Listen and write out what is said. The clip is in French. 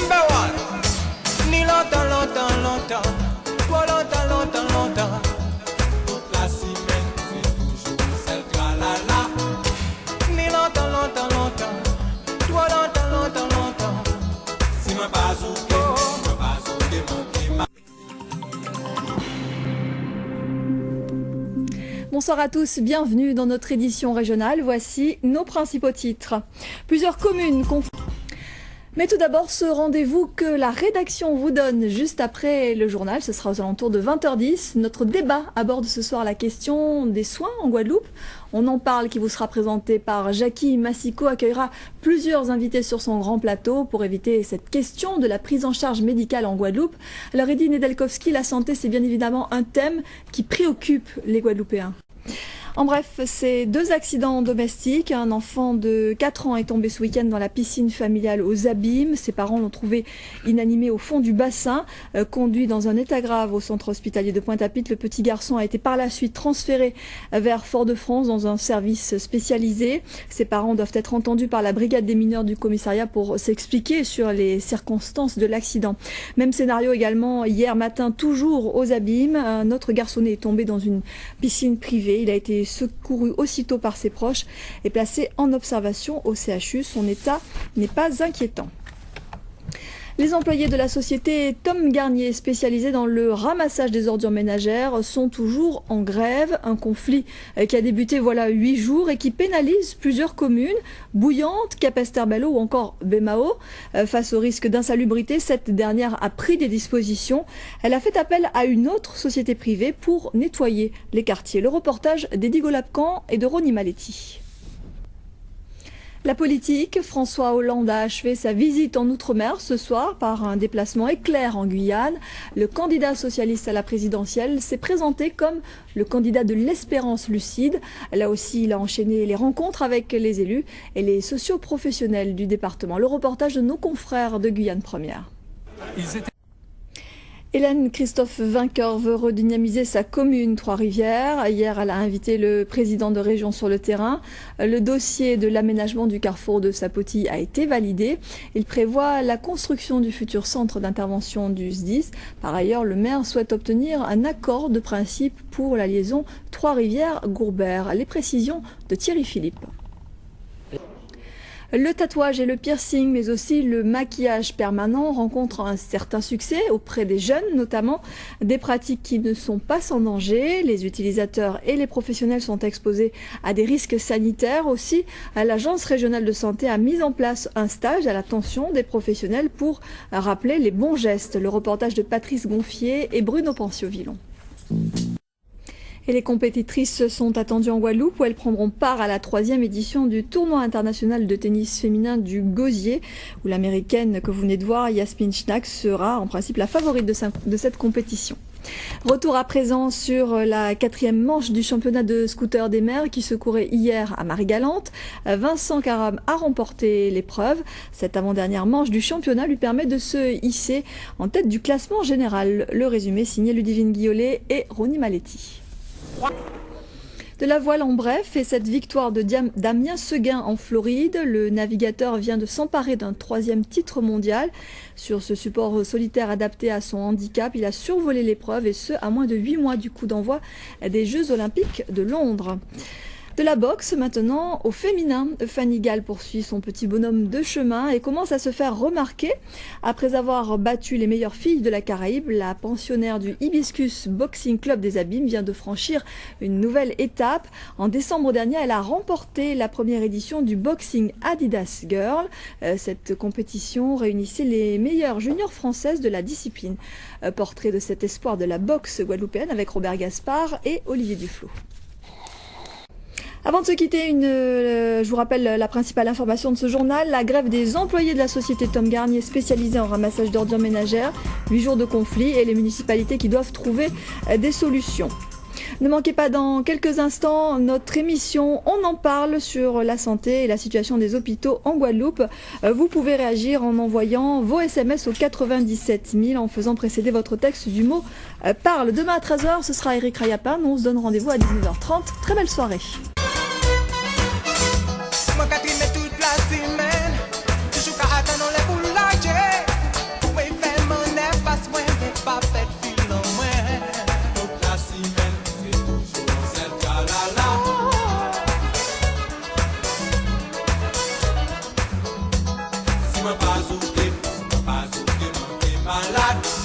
Number one. Ni longtemps, longtemps, longtemps. Trop longtemps, longtemps, longtemps. Toute la semaine, c'est toujours celle tra-la-la. Ni longtemps, longtemps, longtemps. Trop longtemps, longtemps, longtemps. Si moi pas ouké, moi pas ouké, mon Bonsoir à tous, bienvenue dans notre édition régionale. Voici nos principaux titres. Plusieurs communes Mais tout d'abord, ce rendez-vous que la rédaction vous donne juste après le journal, ce sera aux alentours de 20h10. Notre débat aborde ce soir la question des soins en Guadeloupe. On en parle qui vous sera présenté par Jackie Massico, accueillera plusieurs invités sur son grand plateau pour éviter cette question de la prise en charge médicale en Guadeloupe. Alors Eddy Nedelkowski, la santé c'est bien évidemment un thème qui préoccupe les Guadeloupéens. En bref, c'est 2 accidents domestiques. Un enfant de 4 ans est tombé ce week-end dans la piscine familiale aux Abîmes. Ses parents l'ont trouvé inanimé au fond du bassin. Conduit dans un état grave au centre hospitalier de Pointe-à-Pitre, le petit garçon a été par la suite transféré vers Fort-de-France dans un service spécialisé. Ses parents doivent être entendus par la brigade des mineurs du commissariat pour s'expliquer sur les circonstances de l'accident. Même scénario également hier matin, toujours aux Abîmes. Un autre garçonnet est tombé dans une piscine privée. Il a été secouru aussitôt par ses proches et placé en observation au CHU. Son état n'est pas inquiétant. Les employés de la société Tom Garnier, spécialisés dans le ramassage des ordures ménagères, sont toujours en grève. Un conflit qui a débuté voilà 8 jours et qui pénalise plusieurs communes, Bouillante, Capesterre-Belle-Eau ou encore Bémao. Face au risque d'insalubrité, cette dernière a pris des dispositions. Elle a fait appel à une autre société privée pour nettoyer les quartiers. Le reportage d'Eddy Golapcan et de Ronnie Maletti. La politique, François Hollande a achevé sa visite en Outre-mer ce soir par un déplacement éclair en Guyane. Le candidat socialiste à la présidentielle s'est présenté comme le candidat de l'espérance lucide. Là aussi, il a enchaîné les rencontres avec les élus et les socio-professionnels du département. Le reportage de nos confrères de Guyane Première. Hélène Christophe Vainqueur veut redynamiser sa commune Trois-Rivières. Hier, elle a invité le président de région sur le terrain. Le dossier de l'aménagement du carrefour de Sapoti a été validé. Il prévoit la construction du futur centre d'intervention du SDIS. Par ailleurs, le maire souhaite obtenir un accord de principe pour la liaison Trois-Rivières-Gourbert. Les précisions de Thierry Philippe. Le tatouage et le piercing, mais aussi le maquillage permanent rencontrent un certain succès auprès des jeunes, notamment des pratiques qui ne sont pas sans danger. Les utilisateurs et les professionnels sont exposés à des risques sanitaires. Aussi, l'Agence régionale de santé a mis en place un stage à l'attention des professionnels pour rappeler les bons gestes. Le reportage de Patrice Gonfier et Bruno Pencio-Villon. Et les compétitrices sont attendues en Guadeloupe où elles prendront part à la 3e édition du tournoi international de tennis féminin du Gosier, où l'américaine que vous venez de voir, Yasmin Schnack, sera en principe la favorite de cette compétition. Retour à présent sur la 4e manche du championnat de scooter des mers qui se courait hier à Marie-Galante. Vincent Caram a remporté l'épreuve. Cette avant-dernière manche du championnat lui permet de se hisser en tête du classement général. Le résumé signé Ludivine Guillolet et Ronnie Maletti. De la voile en bref, et cette victoire de Damien Seguin en Floride, le navigateur vient de s'emparer d'un 3e titre mondial. Sur ce support solitaire adapté à son handicap, il a survolé l'épreuve et ce, à moins de 8 mois du coup d'envoi des Jeux Olympiques de Londres. De la boxe maintenant au féminin. Fanny Gall poursuit son petit bonhomme de chemin et commence à se faire remarquer. Après avoir battu les meilleures filles de la Caraïbe, la pensionnaire du Hibiscus Boxing Club des Abîmes vient de franchir une nouvelle étape. En décembre dernier, elle a remporté la première édition du Boxing Adidas Girl. Cette compétition réunissait les meilleures juniors françaises de la discipline. Portrait de cet espoir de la boxe guadeloupéenne avec Robert Gaspard et Olivier Duflot. Avant de se quitter, je vous rappelle la principale information de ce journal. La grève des employés de la société Tom Garnier spécialisée en ramassage d'ordures ménagères. 8 jours de conflit et les municipalités qui doivent trouver des solutions. Ne manquez pas dans quelques instants notre émission On en parle sur la santé et la situation des hôpitaux en Guadeloupe. Vous pouvez réagir en envoyant vos SMS au 97 000 en faisant précéder votre texte du mot parle. Demain à 13h, ce sera Eric Rayapin. Nous on se donne rendez-vous à 19h30. Très belle soirée. Moi, Catherine, toute la semaine, toujours qu'à attendre les boulangers. malade.